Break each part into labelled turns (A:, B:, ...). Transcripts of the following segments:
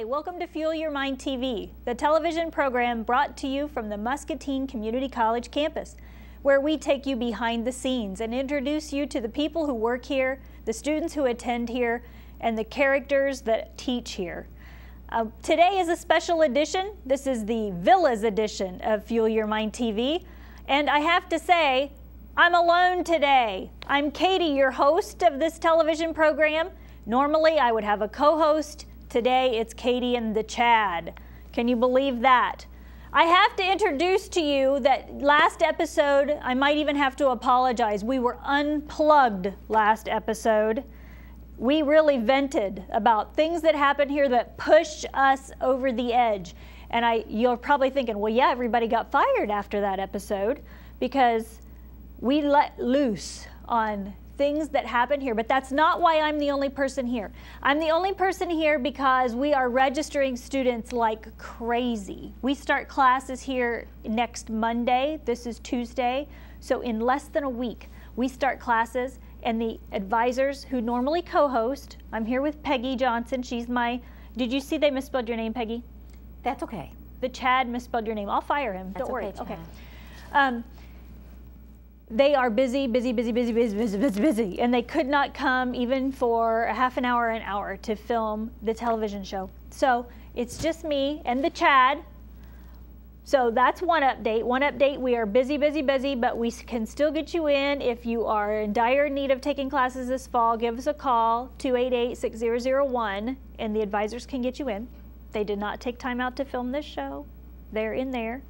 A: Hi, welcome to Fuel Your Mind TV, the television program brought to you from the Muscatine Community College campus, where we take you behind the scenes and introduce you to the people who work here, the students who attend here, and the characters that teach here. Today is a special edition. This is the Villas edition of Fuel Your Mind TV, and I have to say, I'm alone today. I'm Katie, your host of this television program. Normally, I would have a co-host. Today, it's Katie and the Chad. Can you believe that? I have to introduce to you that last episode, I might even have to apologize. We were unplugged last episode. We really vented about things that happened here that pushed us over the edge. And you're probably thinking, well, yeah, everybody got fired after that episode because we let loose on things that happened here, but that's not why I'm the only person here. I'm the only person here because we are registering students like crazy. We start classes here next Monday. This is Tuesday. So in less than a week, we start classes, and the advisors who normally co-host, I'm here with Peggy Johnson. She's did you see they misspelled your name, Peggy?
B: That's okay.
A: The Chad misspelled your name. I'll fire him.
B: That's
A: Don't worry.
B: Chad.
A: Okay. They are busy, and they could not come even for a half an hour to film the television show. So it's just me and the Chad. So that's one update. One update, we are busy, but we can still get you in. If you are in dire need of taking classes this fall, give us a call, 288-6001, and the advisors can get you in. They did not take time out to film this show. They're in there.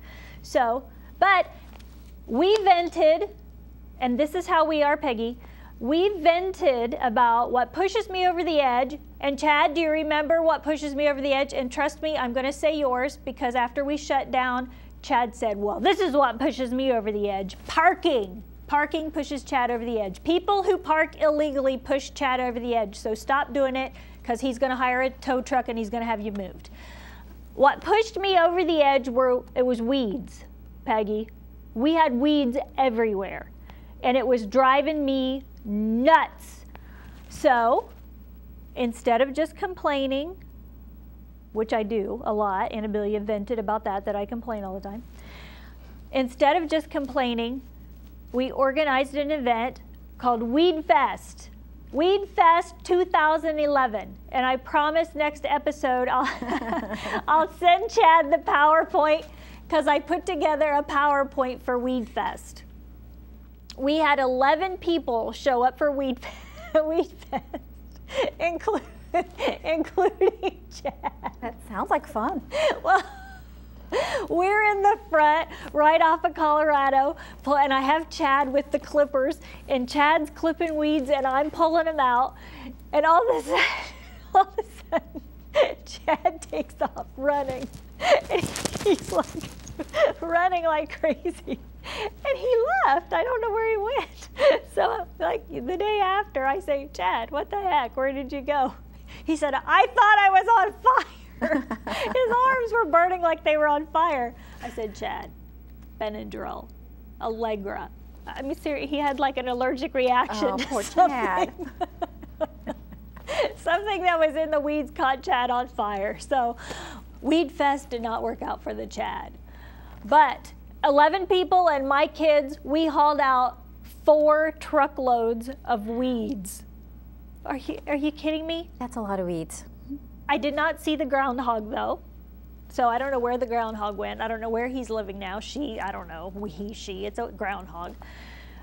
A: So, but we vented. And this is how we are, Peggy. We vented about what pushes me over the edge. And Chad, do you remember what pushes me over the edge? And trust me, I'm going to say yours because after we shut down, Chad said, well, this is what pushes me over the edge. Parking. Parking pushes Chad over the edge. People who park illegally push Chad over the edge. So stop doing it because he's going to hire a tow truck and he's going to have you moved. What pushed me over the edge it was weeds, Peggy. We had weeds everywhere. And it was driving me nuts. So instead of just complaining, which I do a lot, Annabelle vented about that I complain all the time. Instead of just complaining, we organized an event called Weed Fest. Weed Fest 2011. And I promise next episode I'll send Chad the PowerPoint because I put together a PowerPoint for Weed Fest. We had 11 people show up for Weed Fest, including Chad.
B: That sounds like fun.
A: Well, we're in the front, right off of Colorado, and I have Chad with the clippers, and Chad's clipping weeds, and I'm pulling them out, and all of a sudden, Chad takes off running, and he's like running like crazy. And he left. I don't know where he went. So like the day after, I say, Chad, what the heck? Where did you go? He said, I thought I was on fire. His arms were burning like they were on fire. I said, Chad, Benadryl, Allegra. I mean, seriously, he had like an allergic reaction to
B: poor
A: something.
B: Chad.
A: Something that was in the weeds caught Chad on fire. So Weed Fest did not work out for the Chad. But 11 people and my kids, we hauled out 4 truckloads of weeds. Are you kidding me?
B: That's a lot of weeds.
A: I did not see the groundhog though. So I don't know where the groundhog went. I don't know where he's living now. I don't know, she, it's a groundhog.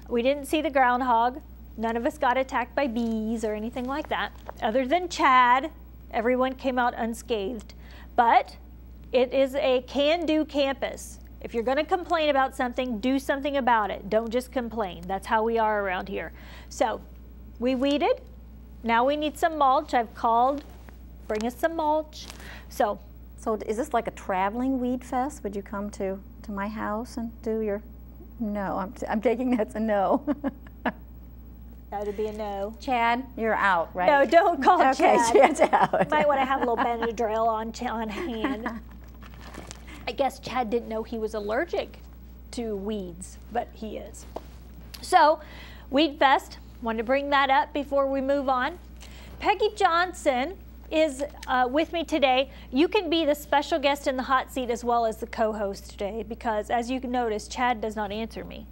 A: We didn't see the groundhog. None of us got attacked by bees or anything like that. Other than Chad, everyone came out unscathed. But it is a can-do campus. If you're going to complain about something, do something about it. Don't just complain. That's how we are around here. So we weeded. Now we need some mulch. I've called, bring us some mulch. So
B: is this like a traveling weed fest? Would you come to my house and do your, no, I'm taking that's a no.
A: that would be a no.
B: Chad, you're out, right?
A: No, don't call Chad.
B: Okay, Chad's out.
A: Might want to have a little Benadryl on hand. I guess Chad didn't know he was allergic to weeds, but he is. So, Weed Fest, wanted to bring that up before we move on. Peggy Johnson is with me today. You can be the special guest in the hot seat as well as the co-host today, because as you can notice, Chad does not answer me,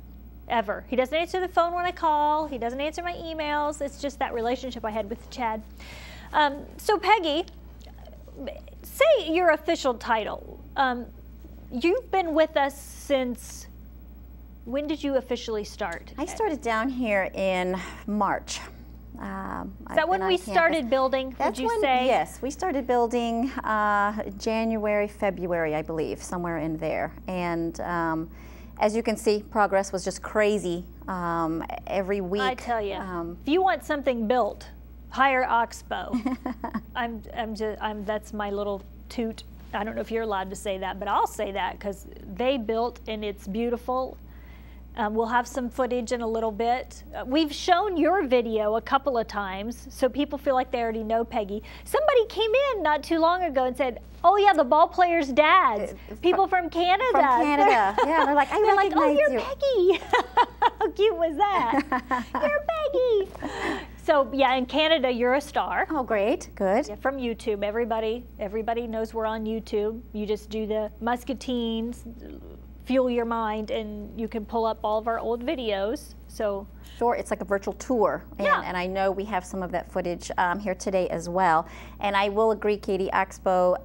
A: ever. He doesn't answer the phone when I call. He doesn't answer my emails. It's just that relationship I had with Chad. So Peggy, say your official title. You've been with us since, when did you officially start?
B: I started down here in March.
A: Is that when we started building, would you say?
B: Yes, we started building January, February, I believe, somewhere in there. And as you can see, progress was just crazy every week.
A: I tell you, if you want something built, hire Oxbow. That's my little toot. I don't know if you're allowed to say that, but I'll say that because they built and it's beautiful. We'll have some footage in a little bit. We've shown your video a couple of times, so people feel like they already know Peggy. Somebody came in not too long ago and said, "Oh yeah, the ball players' dads." People from Canada.
B: From Canada, yeah. They're like, "I recognize
A: you." Peggy. How cute was that? You're Peggy. So yeah, in Canada, you're a star.
B: Oh, great, good.
A: Yeah, from YouTube, everybody knows we're on YouTube. You just do the Muscatine, Fuel Your Mind, and you can pull up all of our old videos. So
B: sure, it's like a virtual tour, and I know we have some of that footage here today as well. And I will agree, Katie, Oxbow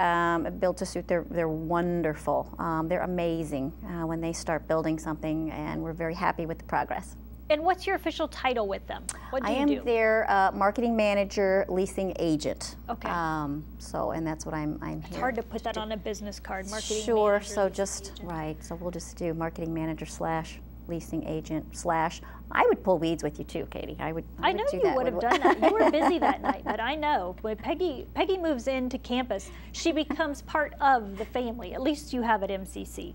B: Build to Suit, they're wonderful. They're amazing when they start building something, and we're very happy with the progress.
A: And what's your official title with them? What do you do?
B: I am their marketing manager, leasing agent.
A: Okay.
B: And that's what I'm here.
A: It's hard to put that on a business card, marketing
B: sure,
A: manager.
B: So just, right, so we'll just do marketing manager / leasing agent / I would pull weeds with you too, Katie. I
A: know you would have done that. You were busy that night, but I know when Peggy moves into campus, she becomes part of the family. At least you have at MCC.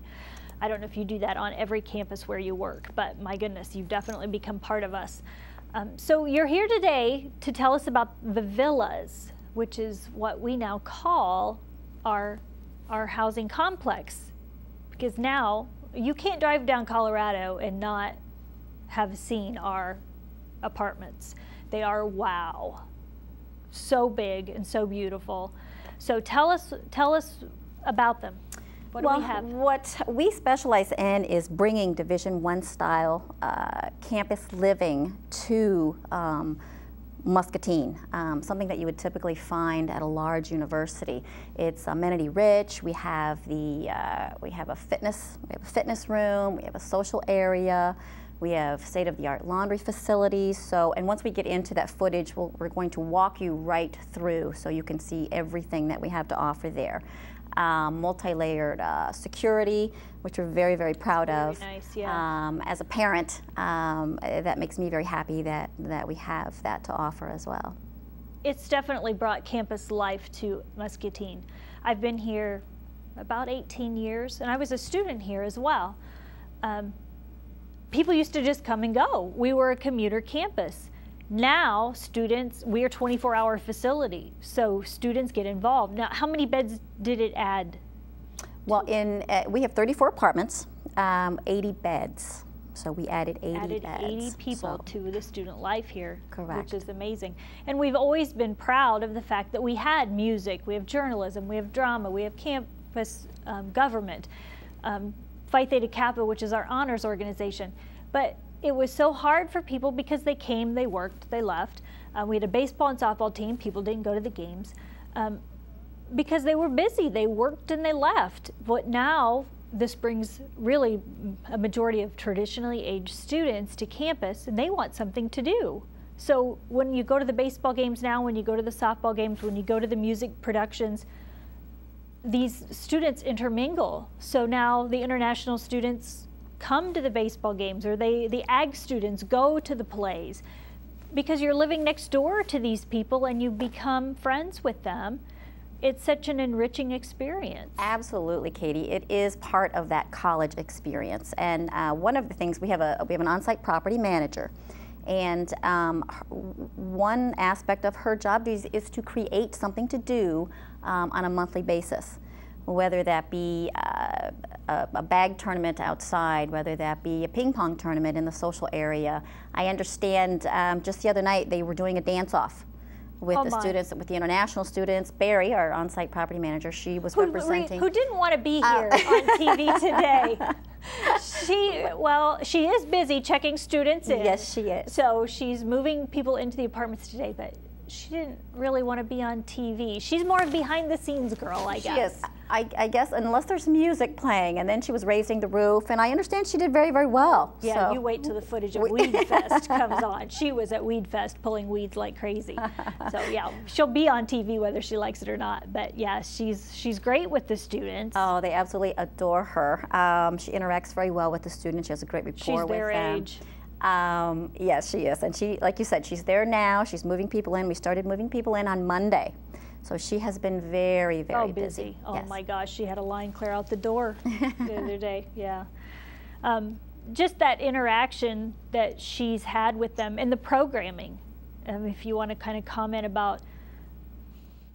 A: I don't know if you do that on every campus where you work, but my goodness, you've definitely become part of us. So you're here today to tell us about the villas, which is what we now call our housing complex. Because now you can't drive down Colorado and not have seen our apartments. They are wow, so big and so beautiful. So tell us about them. What do we have?
B: What we specialize in is bringing Division I style campus living to Muscatine, something that you would typically find at a large university. It's amenity rich. We have a fitness room. We have a social area. We have state-of-the-art laundry facilities. So, and once we get into that footage, we're going to walk you right through so you can see everything that we have to offer there. Multi-layered security, which we're very, very proud of.
A: Nice, yeah.
B: As a parent, that makes me very happy that we have that to offer as well.
A: It's definitely brought campus life to Muscatine. I've been here about 18 years, and I was a student here as well. People used to just come and go. We were a commuter campus. Now, students, we are a 24-hour facility, so students get involved. Now, how many beds did it add?
B: Well, we have 34 apartments, 80 beds. So we added 80 beds.
A: 80 people to the student life here.
B: Correct.
A: Which is amazing. And we've always been proud of the fact that we had music, we have journalism, we have drama, we have campus government, Phi Theta Kappa, which is our honors organization. But it was so hard for people because they came, they worked, they left. We had a baseball and softball team. People didn't go to the games because they were busy. They worked and they left. But now this brings really a majority of traditionally aged students to campus, and they want something to do. So when you go to the baseball games now, when you go to the softball games, when you go to the music productions, these students intermingle. So now the international students come to the baseball games, or the ag students go to the plays, because you're living next door to these people and you become friends with them. It's such an enriching experience.
B: Absolutely, Katie. It is part of that college experience. And one of the things, we have an on-site property manager. And one aspect of her job is to create something to do on a monthly basis, whether that be a bag tournament outside, whether that be a ping pong tournament in the social area. I understand just the other night they were doing a dance-off with the students, with the international students. Barry, our on-site property manager, she was representing.
A: Who didn't want to be here on TV today. She is busy checking students in.
B: Yes, she is.
A: So she's moving people into the apartments today, but she didn't really want to be on TV. She's more behind the scenes girl, I guess.
B: Yes, I guess, unless there's music playing. And then she was raising the roof, and I understand she did very, very well.
A: Yeah,
B: so.
A: You wait till the footage of Weed Fest comes on. She was at Weed Fest pulling weeds like crazy. So yeah, she'll be on TV whether she likes it or not. But yeah, she's great with the students.
B: Oh, they absolutely adore her. She interacts very well with the students. She has a great rapport with them.
A: She's their age.
B: Yes, she is. And she, like you said, she's there now. She's moving people in. We started moving people in on Monday. So she has been very, very busy.
A: Oh
B: yes.
A: my gosh, she had a line clear out the door the other day. Yeah. Just that interaction that she's had with them and the programming. If you want to kind of comment about,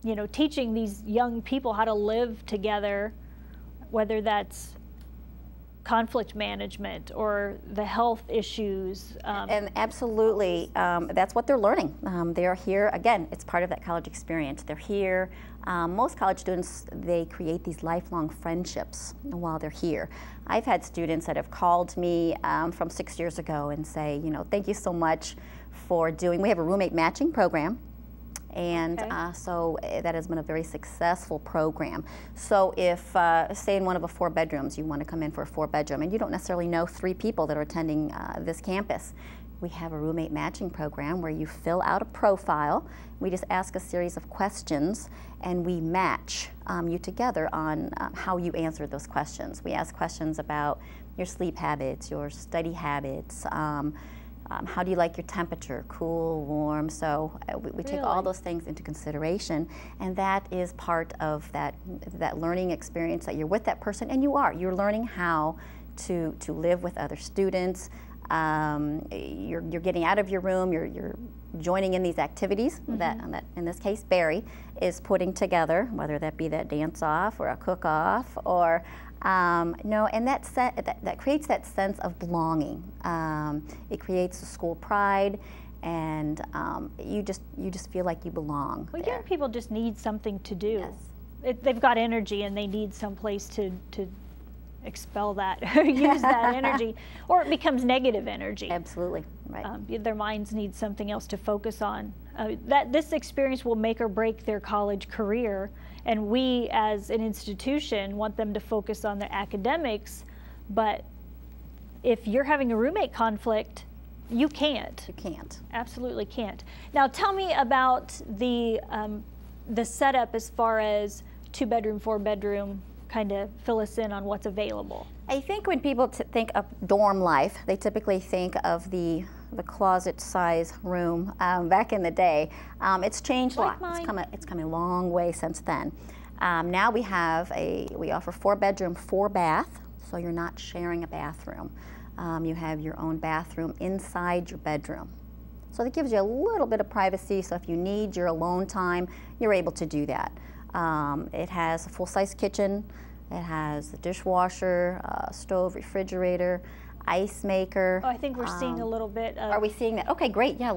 A: you know, teaching these young people how to live together, whether that's conflict management or the health issues.
B: And absolutely, that's what they're learning. They're here, again, it's part of that college experience. They're here. Most college students, they create these lifelong friendships while they're here. I've had students that have called me from 6 years ago and say, you know, thank you so much for doing, we have a roommate matching program. And so that has been a very successful program. So if, say in one of the 4 bedrooms, you want to come in for a 4-bedroom, and you don't necessarily know 3 people that are attending this campus, we have a roommate matching program where you fill out a profile. We just ask a series of questions, and we match you together on how you answer those questions. We ask questions about your sleep habits, your study habits, how do you like your temperature, cool, warm? So we take all those things into consideration, and that is part of that learning experience that you're with that person, and you're learning how to live with other students. You're getting out of your room, you're joining in these activities that in this case Barry is putting together, whether that be that dance off or a cook off or no, and that creates that sense of belonging. It creates a school pride, and you just feel like you belong.
A: Well,
B: there.
A: young people just need something to do.
B: Yes.
A: They've got energy, and they need some place to expel that, use that energy, or it becomes negative energy.
B: Absolutely, right.
A: Their minds need something else to focus on. This experience will make or break their college career, and we as an institution want them to focus on their academics, but if you're having a roommate conflict, you can't.
B: You can't.
A: Absolutely can't. Now tell me about the setup as far as 2-bedroom, 4-bedroom, kind of fill us in on what's available.
B: I think when people think of dorm life, they typically think of the closet size room back in the day. It's changed a lot. It's come a long way since then. Now we offer 4-bedroom, 4-bath, so you're not sharing a bathroom. You have your own bathroom inside your bedroom. So that gives you a little bit of privacy, so if you need your alone time, you're able to do that. It has a full-size kitchen. It has a dishwasher, stove, refrigerator, ice maker.
A: Oh, I think we're seeing a little bit of...
B: Are we seeing that? Okay, great. Yeah,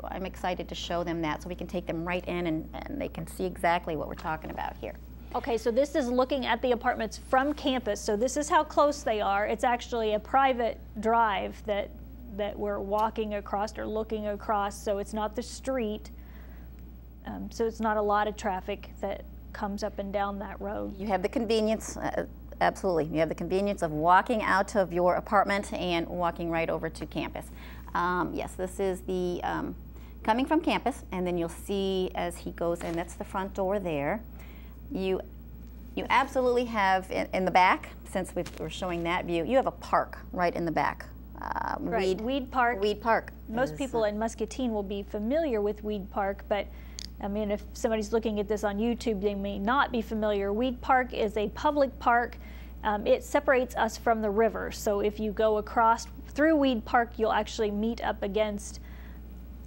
B: I'm excited to show them that so we can take them right in and they can see exactly what we're talking about here.
A: Okay, so this is looking at the apartments from campus. So this is how close they are. It's actually a private drive that we're walking across or looking across, so it's not the street. So it's not a lot of traffic that comes up and down that road.
B: You have the convenience, absolutely. You have the convenience of walking out of your apartment and walking right over to campus. Yes, this is the coming from campus, and then you'll see as he goes in, that's the front door there. You absolutely have in the back, since we're showing that view, you have a park right in the back.
A: Right, Weed Park.
B: Weed Park.
A: Most people in Muscatine will be familiar with Weed Park, but I mean, if somebody's looking at this on YouTube, they may not be familiar. Weed Park is a public park. It separates us from the river. So if you go across through Weed Park, you'll actually meet up against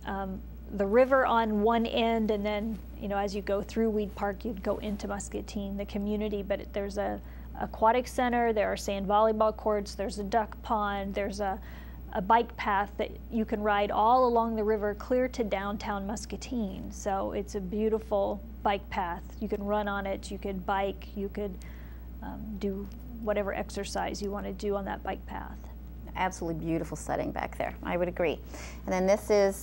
A: the river on one end, and then, you know, as you go through Weed Park, you'd go into Muscatine, the community. But there's a aquatic center, there are sand volleyball courts, there's a duck pond, there's a a bike path that you can ride all along the river clear to downtown Muscatine. So it's a beautiful bike path. You can run on it, you could bike, you could do whatever exercise you want to do on that bike path.
B: Absolutely beautiful setting back there. I would agree. And then this is...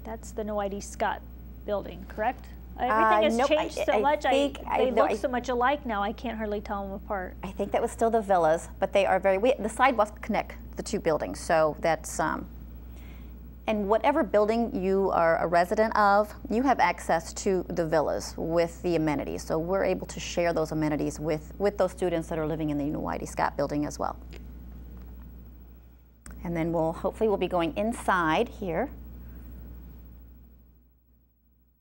A: that's the No ID Scott building, correct? Everything has
B: nope,
A: changed so much. They
B: no,
A: look so much alike now, I can't hardly tell them apart.
B: I think that was still the villas, but they are the sidewalks connect the two buildings, so that's, and whatever building you are a resident of, you have access to the villas with the amenities. So we're able to share those amenities with those students that are living in the No ID Scott building as well. And then hopefully we'll be going inside here.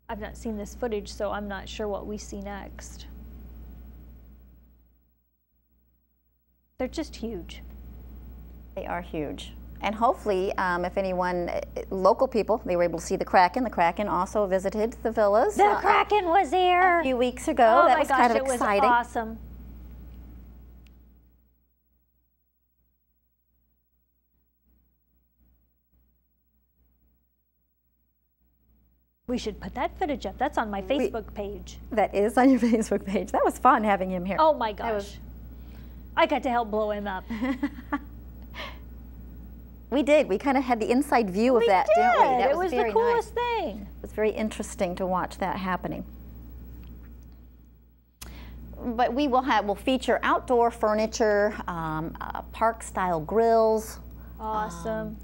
A: I've not seen this footage, so I'm not sure what we see next. They're just huge.
B: They are huge. And hopefully, if anyone, local people, they were able to see the Kraken. The Kraken also visited the villas.
A: The Kraken was there
B: a few weeks ago.
A: Oh
B: that
A: my
B: was
A: gosh,
B: kind of
A: it
B: exciting.
A: was awesome. We should put that footage up. That's on my Facebook page.
B: That is on your Facebook page. That was fun having him here.
A: Oh my gosh. I got to help blow him up.
B: We did. We kind of had the inside view of that, didn't we? That
A: it was
B: very
A: the coolest
B: nice.
A: thing.
B: It was very interesting to watch that happening. But we'll feature outdoor furniture, park-style grills.
A: Awesome.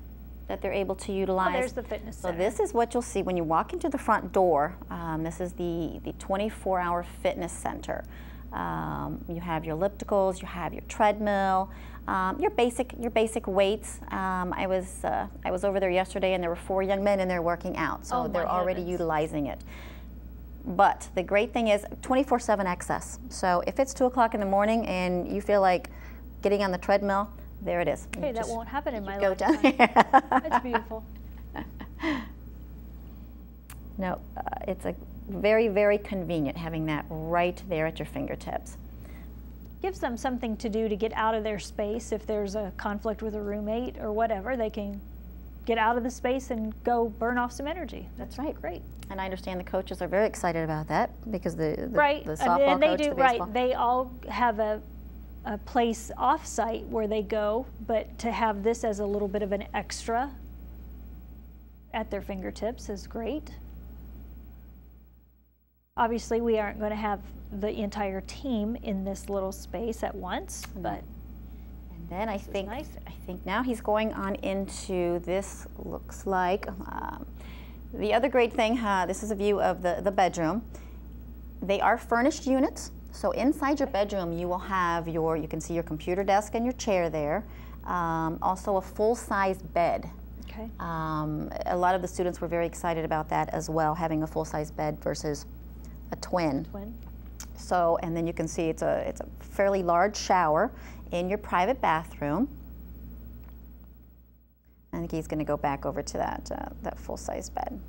B: That they're able to utilize.
A: Oh, there's the fitness center.
B: So this is what you'll see when you walk into the front door. This is the 24-hour fitness center. You have your ellipticals, you have your treadmill, your basic weights. I was over there yesterday, and there were 4 young men in there working out, so they're already utilizing it. But the great thing is 24/7 access. So if it's 2 o'clock in the morning and you feel like getting on the treadmill, there it is.
A: Hey, that won't happen in my
B: go
A: lifetime.
B: down here.
A: That's beautiful.
B: No, it's a very, very convenient having that right there at your fingertips.
A: Gives them something to do to get out of their space. If there's a conflict with a roommate or whatever, they can get out of the space and go burn off some energy.
B: That's right.
A: Great.
B: And I understand the coaches are very excited about that because the softball
A: and they
B: coach,
A: do,
B: the baseball.
A: right. They all have a place off-site where they go, but to have this as a little bit of an extra at their fingertips is great. Obviously, we aren't going to have the entire team in this little space at once, but
B: and then I think now he's going on into this. Looks like the other great thing. This is a view of the bedroom. They are furnished units. So inside your bedroom, you will have you can see your computer desk and your chair there. Also a full-size bed.
A: Okay.
B: A lot of the students were very excited about that as well, having a full-size bed versus a twin. So, and then you can see it's a fairly large shower in your private bathroom. I think he's going to go back over to that full-size bed.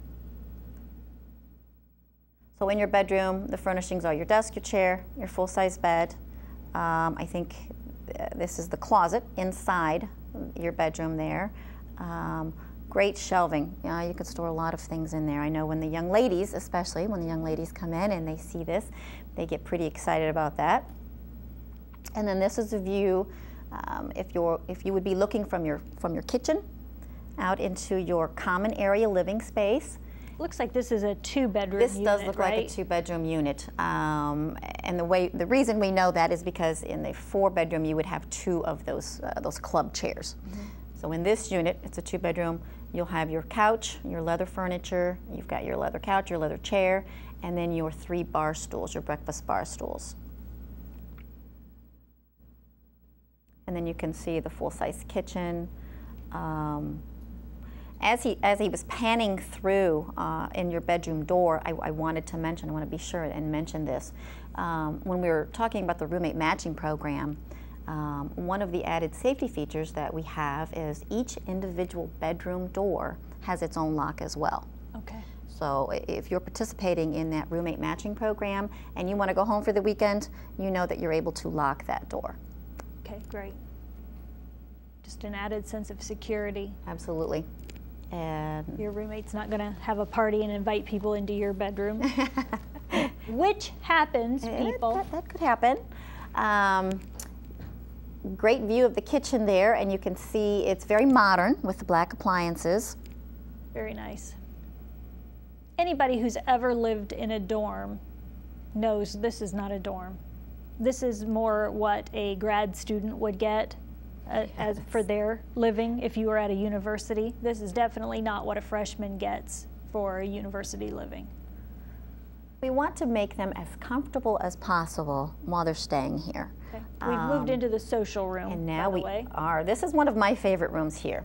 B: So in your bedroom, the furnishings are your desk, your chair, your full-size bed. I think this is the closet inside your bedroom there. Great shelving. You could store a lot of things in there. I know when the young ladies, especially when the young ladies come in and they see this, they get pretty excited about that. And then this is a view if you would be looking from your kitchen out into your common area living space.
A: Looks like this is a 2-bedroom unit.
B: This does look like a 2-bedroom unit, and the reason we know that is because in the 4-bedroom you would have 2 of those club chairs. Mm-hmm. So in this unit, it's a 2-bedroom. You'll have your couch, your leather furniture. You've got your leather couch, your leather chair, and then your 3 bar stools, your breakfast bar stools. And then you can see the full-size kitchen. As he was panning through in your bedroom door, I wanted to mention, I want to be sure and mention this. When we were talking about the roommate matching program, one of the added safety features that we have is each individual bedroom door has its own lock as well.
A: Okay.
B: So if you're participating in that roommate matching program and you want to go home for the weekend, you know that you're able to lock that door.
A: Okay, great. Just an added sense of security.
B: Absolutely. And
A: your roommate's not going to have a party and invite people into your bedroom. Which happens, people.
B: That could happen. Great view of the kitchen there, and you can see it's very modern with the black appliances.
A: Very nice. Anybody who's ever lived in a dorm knows this is not a dorm. This is more what a grad student would get as for their living if you were at a university. This is definitely not what a freshman gets for a university living.
B: We want to make them as comfortable as possible while they're staying here.
A: Okay. We've moved into the social room,
B: and now
A: by the way.
B: This is one of my favorite rooms here.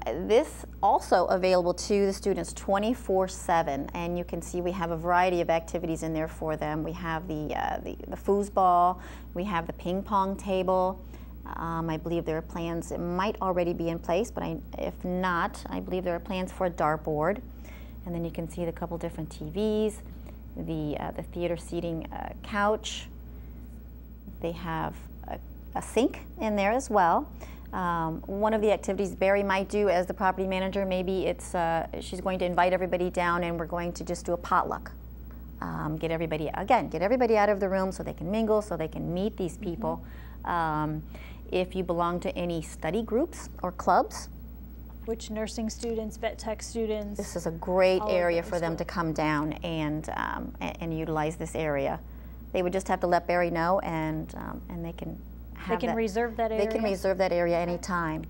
B: This also available to the students 24/7, and you can see we have a variety of activities in there for them. We have the foosball, we have the ping pong table. I believe there are plans, it might already be in place, but if not, I believe there are plans for a dartboard. And then you can see the couple different TVs, the theater seating couch. They have a sink in there as well. One of the activities Barry might do as the property manager, maybe she's going to invite everybody down and we're going to just do a potluck. Get everybody out of the room so they can mingle, so they can meet these people. If you belong to any study groups or clubs,
A: which nursing students, vet tech students,
B: this is a great area for them to come down and utilize this area. They would just have to let Barry know, and they can
A: reserve that area.
B: They can reserve that area anytime.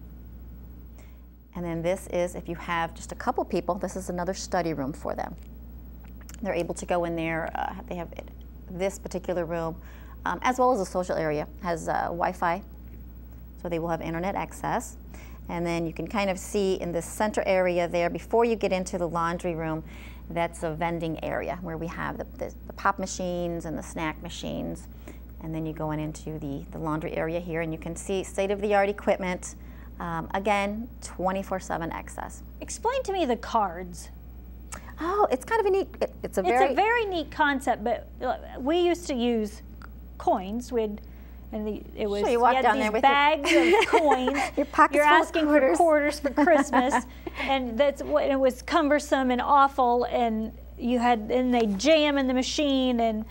B: And then this is, if you have just a couple people, this is another study room for them. They're able to go in there. They have this particular room, as well as a social area, has Wi-Fi, so they will have internet access. And then you can kind of see in the center area there, before you get into the laundry room, that's a vending area where we have the pop machines and the snack machines. And then you go into the laundry area here, and you can see state-of-the-art equipment. Again, 24/7 access.
A: Explain to me the cards.
B: Oh, it's kind of a neat, it's a
A: very neat concept, but we used to use coins. It was,
B: sure, you walk down
A: these
B: there with
A: bags of coins.
B: Your pockets
A: You're
B: full
A: asking
B: of
A: for quarters for Christmas, and it was cumbersome and awful, and they jam in the machine, and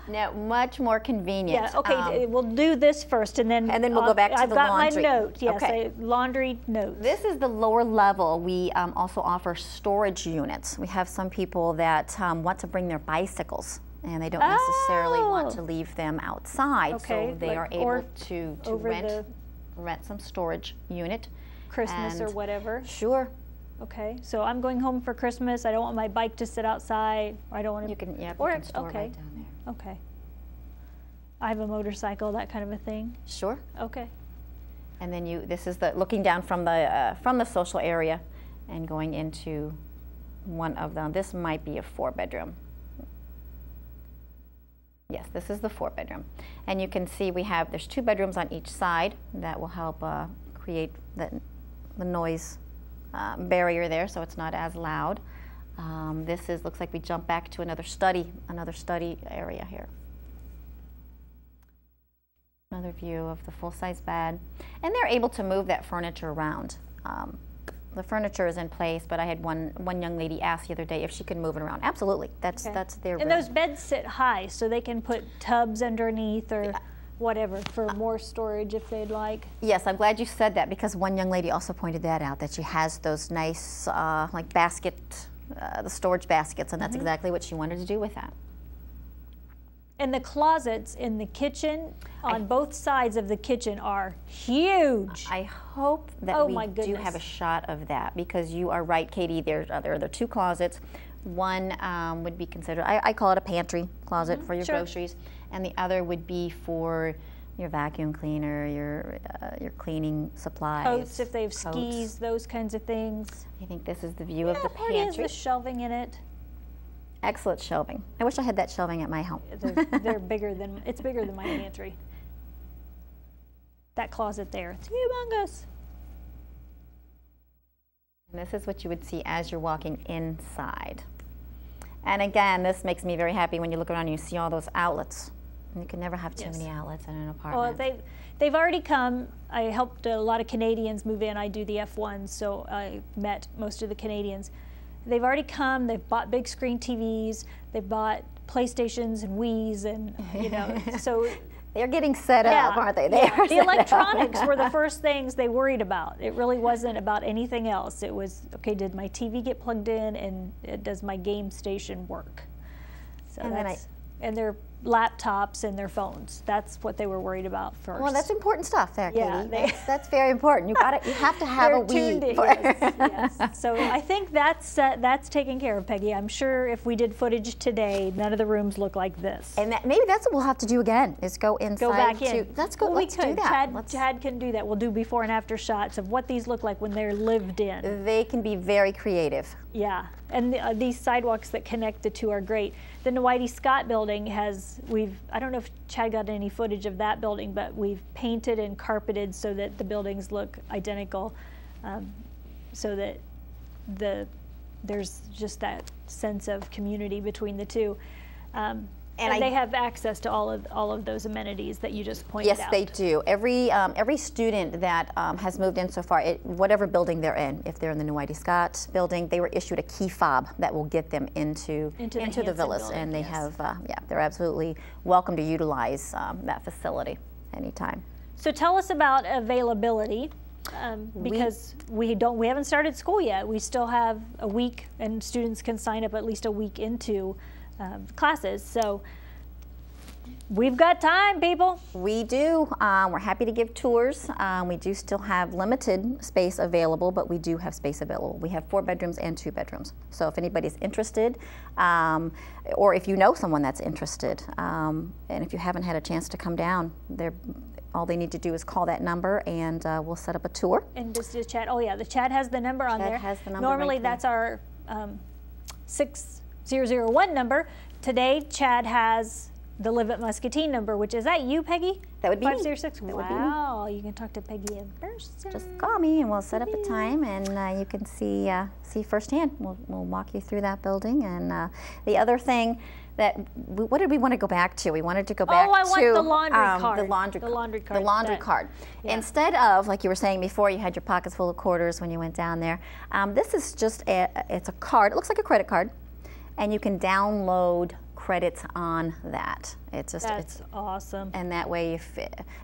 B: no, much more convenient.
A: Yeah, okay, we'll do this first, and then
B: we'll go back to the laundry.
A: I've got my note, yes,
B: okay.
A: Laundry note.
B: This is the lower level. We also offer storage units. We have some people that want to bring their bicycles, and they don't necessarily want to leave them outside,
A: okay,
B: so they are able to rent some storage unit.
A: Christmas or whatever.
B: Sure.
A: Okay, so I'm going home for Christmas. I don't want my bike to sit outside. Or I don't want to.
B: You can store right down there.
A: Okay. I have a motorcycle, that kind of a thing.
B: Sure.
A: Okay.
B: And then this is looking down from the social area, and going into one of them. This might be a 4-bedroom. Yes, this is the 4-bedroom, and you can see there's 2 bedrooms on each side that will help create the noise barrier there, so it's not as loud. Looks like we jump back to another study area here. Another view of the full-size bed, and they're able to move that furniture around. The furniture is in place, but I had one young lady ask the other day if she could move it around. Absolutely, that's their room.
A: And those beds sit high, so they can put tubs underneath or whatever for more storage if they'd like.
B: Yes, I'm glad you said that, because one young lady also pointed that out, that she has those nice like the storage baskets, and that's exactly what she wanted to do with that.
A: And the closets in the kitchen, on both sides of the kitchen, are huge.
B: I hope that we do have a shot of that, because you are right, Katie. There are 2 closets. One would be considered, I call it a pantry closet for your groceries, and the other would be for your vacuum cleaner, your cleaning supplies.
A: Coats, if they have skis, those kinds of things.
B: I think this is the view of the pantry.
A: How has the shelving in it?
B: Excellent shelving. I wish I had that shelving at my home.
A: They're bigger than, it's bigger than my pantry. That closet there, it's humongous.
B: And this is what you would see as you're walking inside. And again, this makes me very happy when you look around and you see all those outlets You can never have too many outlets in an
A: Well,
B: apartment.
A: they've already come. I helped a lot of Canadians move in. I do the F1s, so I met most of the Canadians. They've already come. They've bought big screen TVs. They've bought PlayStations and Wiis, and so
B: they're getting set up, aren't they?
A: The electronics were the first things they worried about. It really wasn't about anything else. It was, okay, did my TV get plugged in, and does my game station work? So and their laptops and their phones. That's what they were worried about first.
B: Well, that's important stuff there, Katie.
A: Yeah,
B: that's very important. You have to have a Wii.
A: Yes. So I think that's taken care of, Peggy. I'm sure if we did footage today, none of the rooms look like this.
B: And maybe that's what we'll have to do again, is go inside.
A: Go back in.
B: Let's go.
A: Well,
B: let's do that.
A: Chad can do that. We'll do before and after shots of what these look like when they're lived in.
B: They can be very creative.
A: Yeah, and these sidewalks that connect the two are great. The Whitey Scott building I don't know if Chad got any footage of that building, but we've painted and carpeted so that the buildings look identical, so that there's just that sense of community between the two. And they have access to all of those amenities that you just pointed out.
B: Yes, they do. Every student that has moved in so far, whatever building they're in, if they're in the New Whitey Scott building, they were issued a key fob that will get them into the villas, building, and they have, they're absolutely welcome to utilize that facility anytime.
A: So tell us about availability. Because we haven't started school yet. We still have a week, and students can sign up at least a week into classes. So we've got time, people.
B: We do. We're happy to give tours. We do still have limited space available, but we do have space available. We have 4 bedrooms and 2 bedrooms. So if anybody's interested, or if you know someone that's interested, and if you haven't had a chance to come down, all they need to do is call that number, and we'll set up a tour.
A: And just the Chad. Oh yeah, the Chad has the number on there.
B: Chad has the number.
A: Normally
B: right there.
A: That's our 6001 number. Today Chad has the Live at Muscatine number, which is that you, Peggy?
B: That would be
A: 506.
B: me.
A: Wow, you can talk to Peggy in person.
B: Just call me, and we'll set up a time, and you can see firsthand. We'll walk you through that building. And the other thing what did we want to go back to? We wanted to go back to
A: I want the laundry card.
B: The laundry card. Yeah. Instead of, like you were saying before, you had your pockets full of quarters when you went down there. This is just it's a card. It looks like a credit card, and you can download credits on that. It's
A: awesome.
B: And that way,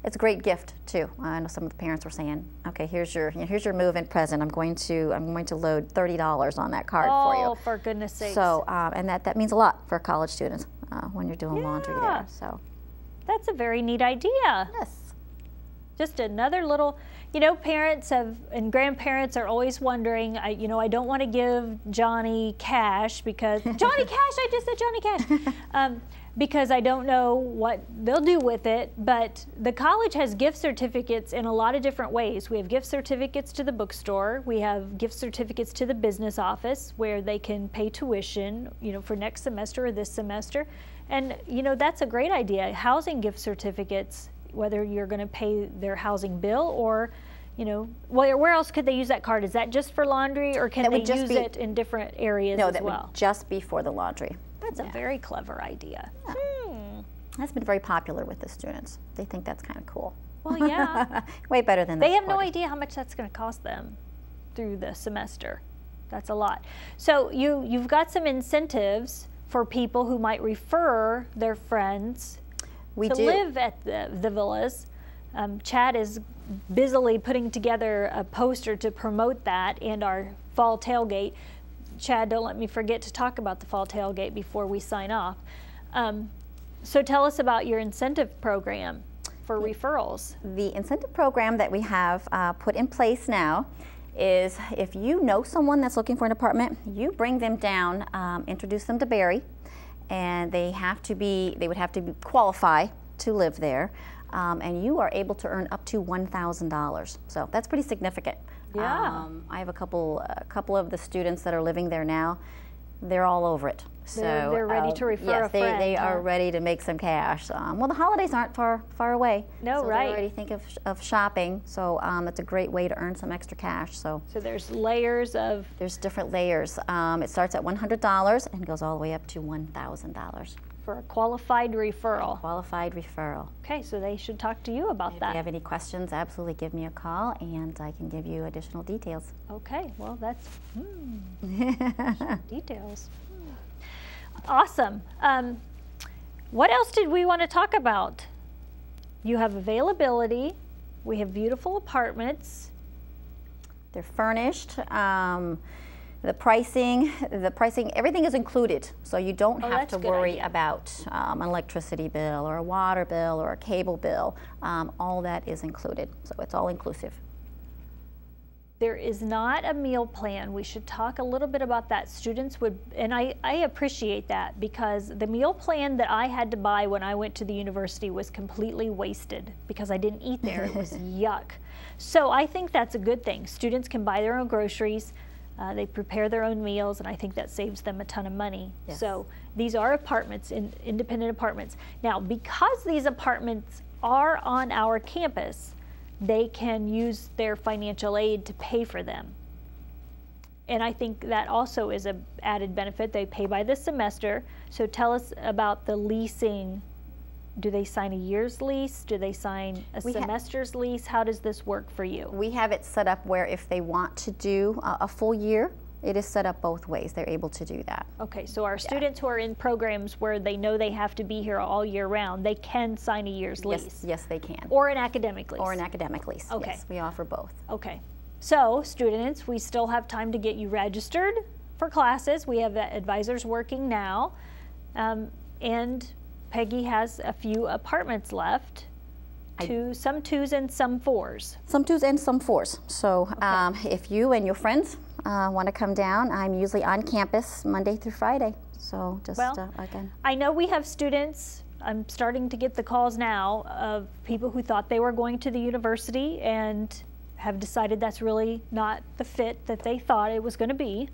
B: it's a great gift too. I know some of the parents were saying, "Okay, here's your move-in present. I'm going to load $30 on that card for you."
A: Oh, for goodness sakes!
B: So, and that means a lot for college students when you're doing laundry there. So,
A: that's a very neat idea.
B: Yes.
A: Just another little, parents and grandparents are always wondering, I don't want to give Johnny cash because, Johnny Cash, I just said Johnny Cash, because I don't know what they'll do with it, but the college has gift certificates in a lot of different ways. We have gift certificates to the bookstore, we have gift certificates to the business office where they can pay tuition, for next semester or this semester, and, that's a great idea. Housing gift certificates, whether you're going to pay their housing bill or, where else could they use that card? Is that just for laundry, or can they use it in different areas as well? No,
B: that would just be for the laundry.
A: That's a very clever idea.
B: Yeah. That's been very popular with the students. They think that's kind of cool.
A: Well, yeah.
B: Way better than
A: they have no idea how much that's going to cost them through the semester. That's a lot. So you've got some incentives for people who might refer their friends to live at the villas. Chad is busily putting together a poster to promote that and our fall tailgate. Chad, don't let me forget to talk about the fall tailgate before we sign off. So tell us about your incentive program for referrals.
B: The incentive program that we have put in place now is if you know someone that's looking for an apartment, you bring them down, introduce them to Barry, and they would have to qualify to live there, and you are able to earn up to $1,000. So that's pretty significant.
A: Yeah.
B: I have a couple of the students that are living there now. They're all over it. So
A: they're ready to refer a friend.
B: Yes, they are ready to make some cash. Well, the holidays aren't far away.
A: No,
B: so
A: right.
B: They already think of shopping. So it's a great way to earn some extra cash. So
A: there's layers of.
B: There's different layers. It starts at $100 and goes all the way up to $1,000.
A: for a qualified referral.
B: Qualified referral.
A: Okay, so they should talk to you about that.
B: If you have any questions, absolutely give me a call and I can give you additional details.
A: Okay, well that's details. Awesome. What else did we want to talk about? You have availability. We have beautiful apartments.
B: They're furnished. The pricing, everything is included, so you don't have to worry about an electricity bill or a water bill or a cable bill. All that is included, so it's all inclusive.
A: There is not a meal plan. We should talk a little bit about that. Students would, and I appreciate that, because the meal plan that I had to buy when I went to the university was completely wasted because I didn't eat there. It was yuck. So I think that's a good thing. Students can buy their own groceries. They prepare their own meals, and I think that saves them a ton of money.
B: Yes.
A: So these are apartments, independent apartments. Now, because these apartments are on our campus, they can use their financial aid to pay for them. And I think that also is an added benefit. They pay by the semester. So tell us about the leasing. Do they sign a year's lease? Do they sign a semester's lease? How does this work for you?
B: We have it set up where if they want to do a full year, it is set up both ways. They're able to do that.
A: Okay, so our students who are in programs where they know they have to be here all year round, they can sign a year's lease?
B: Yes, they can.
A: Or an academic lease?
B: Or an academic lease,
A: okay.
B: Yes, we offer both.
A: Okay, so students, we still have time to get you registered for classes. We have advisors working now, and Peggy has a few apartments left, some 2s and some 4s.
B: Some 2s and some 4s. So if you and your friends want to come down, I'm usually on campus Monday through Friday. So just again.
A: I know we have students, I'm starting to get the calls now of people who thought they were going to the university and have decided that's really not the fit that they thought it was going to be.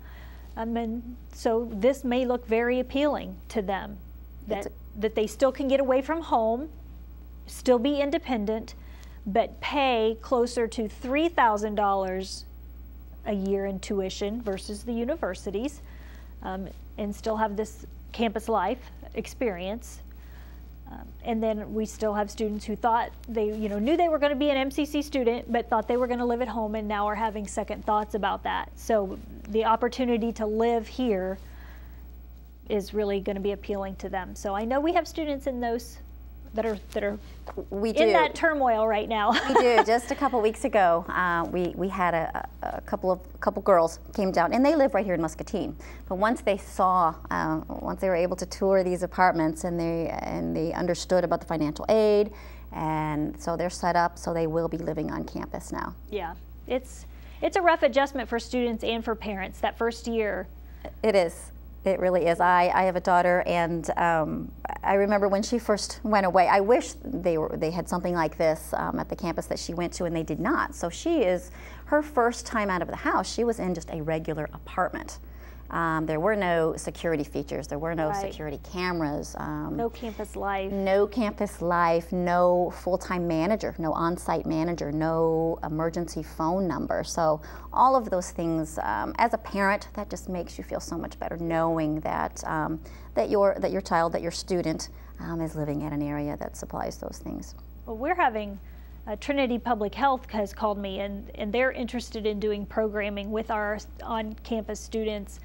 A: And so this may look very appealing to them. That they still can get away from home, still be independent, but pay closer to $3,000 a year in tuition versus the universities, and still have this campus life experience. And then we still have students who thought they knew they were going to be an MCC student, but thought they were going to live at home, and now are having second thoughts about that. So the opportunity to live here is really going to be appealing to them. So I know we have students in those that are in that turmoil right now.
B: We do. Just a couple weeks ago, we had a couple girls came down, and they live right here in Muscatine. But once they were able to tour these apartments, and they understood about the financial aid, and so they're set up, so they will be living on campus now.
A: Yeah, it's a rough adjustment for students and for parents that first year.
B: It is. It really is. I have a daughter, and I remember when she first went away, I wish they had something like this at the campus that she went to, and they did not. So her first time out of the house, she was in just a regular apartment. There were no security features. There were no security cameras.
A: No campus life.
B: No campus life, no full-time manager, no on-site manager, no emergency phone number. So all of those things, as a parent, that just makes you feel so much better knowing that your child, that your student is living in an area that supplies those things.
A: Well, we're having Trinity Public Health has called me, and they're interested in doing programming with our on-campus students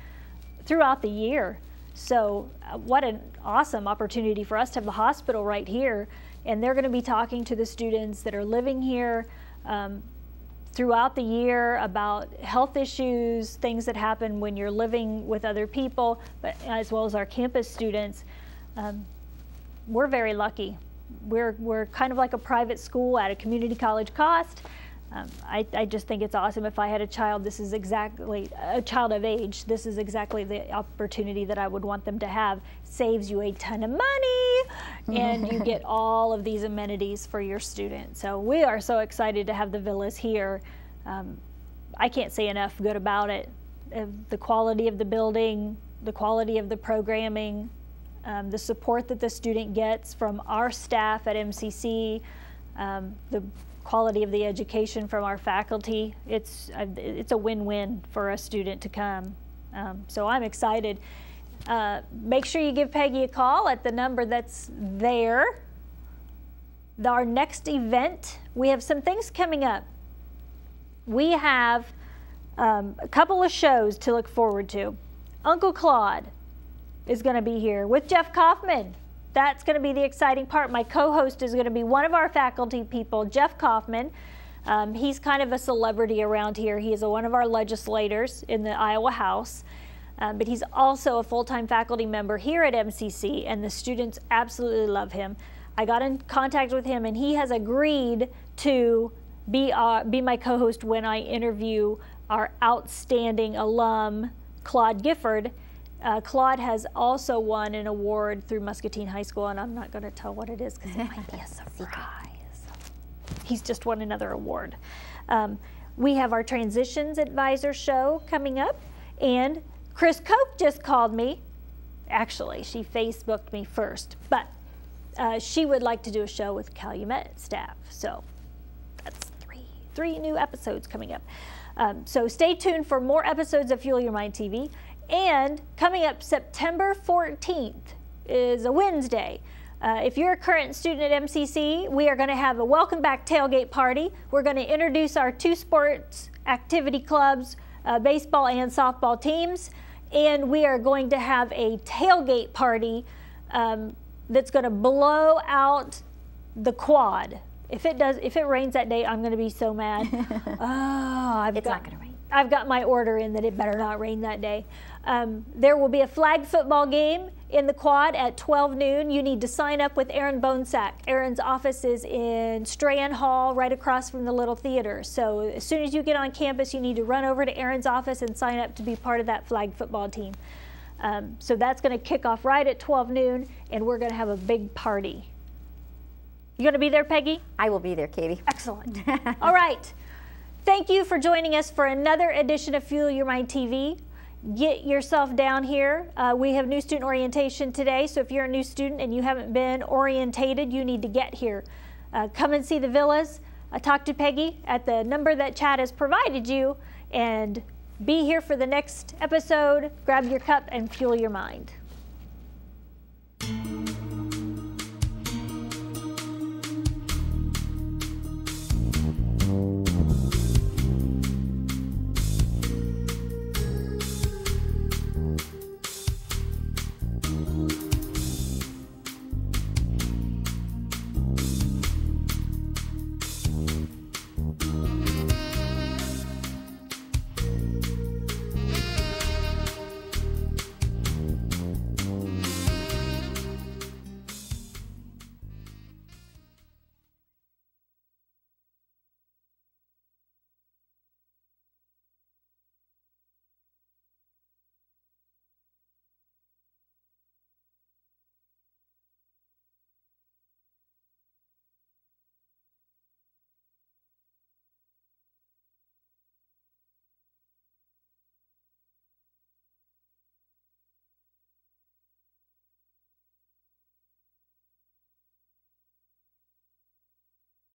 A: throughout the year. So what an awesome opportunity for us to have the hospital right here, and they're going to be talking to the students that are living here throughout the year about health issues, things that happen when you're living with other people, but as well as our campus students. We're very lucky. We're kind of like a private school at a community college cost. I just think it's awesome. If I had a child, this is exactly, a child of age, this is exactly the opportunity that I would want them to have. Saves you a ton of money, and you get all of these amenities for your student. So we are so excited to have the villas here. I can't say enough good about it. The quality of the building, the quality of the programming, the support that the student gets from our staff at MCC, the quality of the education from our faculty. It's a win-win for a student to come. So I'm excited. Make sure you give Peggy a call at the number that's there. Our next event, we have some things coming up. We have a couple of shows to look forward to. Uncle Claude is going to be here with Jeff Kaufman. That's going to be the exciting part. My co-host is going to be one of our faculty people, Jeff Kaufman. He's kind of a celebrity around here. He is one of our legislators in the Iowa House. But he's also a full-time faculty member here at MCC, and the students absolutely love him. I got in contact with him, and he has agreed to be my co-host when I interview our outstanding alum, Claude Gifford. Claude has also won an award through Muscatine High School, and I'm not going to tell what it is because it might be a surprise. He's just won another award. We have our Transitions Advisor show coming up, and Chris Koch just called me. Actually, she Facebooked me first, but she would like to do a show with Calumet staff. So that's three new episodes coming up. So stay tuned for more episodes of Fuel Your Mind TV. And coming up September 14th is a Wednesday. If you're a current student at MCC, we are going to have a welcome back tailgate party. We're going to introduce our 2 sports activity clubs, baseball and softball teams. And we are going to have a tailgate party that's going to blow out the quad. If it rains that day, I'm going to be so mad. It's not going to rain. I've got my order in that it better not rain that day. There will be a flag football game in the quad at 12 noon. You need to sign up with Aaron Bonesack. Aaron's office is in Strand Hall, right across from the Little Theater. So as soon as you get on campus, you need to run over to Aaron's office and sign up to be part of that flag football team. So that's going to kick off right at 12 noon, and we're going to have a big party. You going to be there, Peggy?
B: I will be there, Katie.
A: Excellent. All right. Thank you for joining us for another edition of Fuel Your Mind TV. Get yourself down here. We have new student orientation today, so if you're a new student and you haven't been orientated, you need to get here. Come and see the villas. Talk to Peggy at the number that Chad has provided you, and be here for the next episode. Grab your cup and fuel your mind.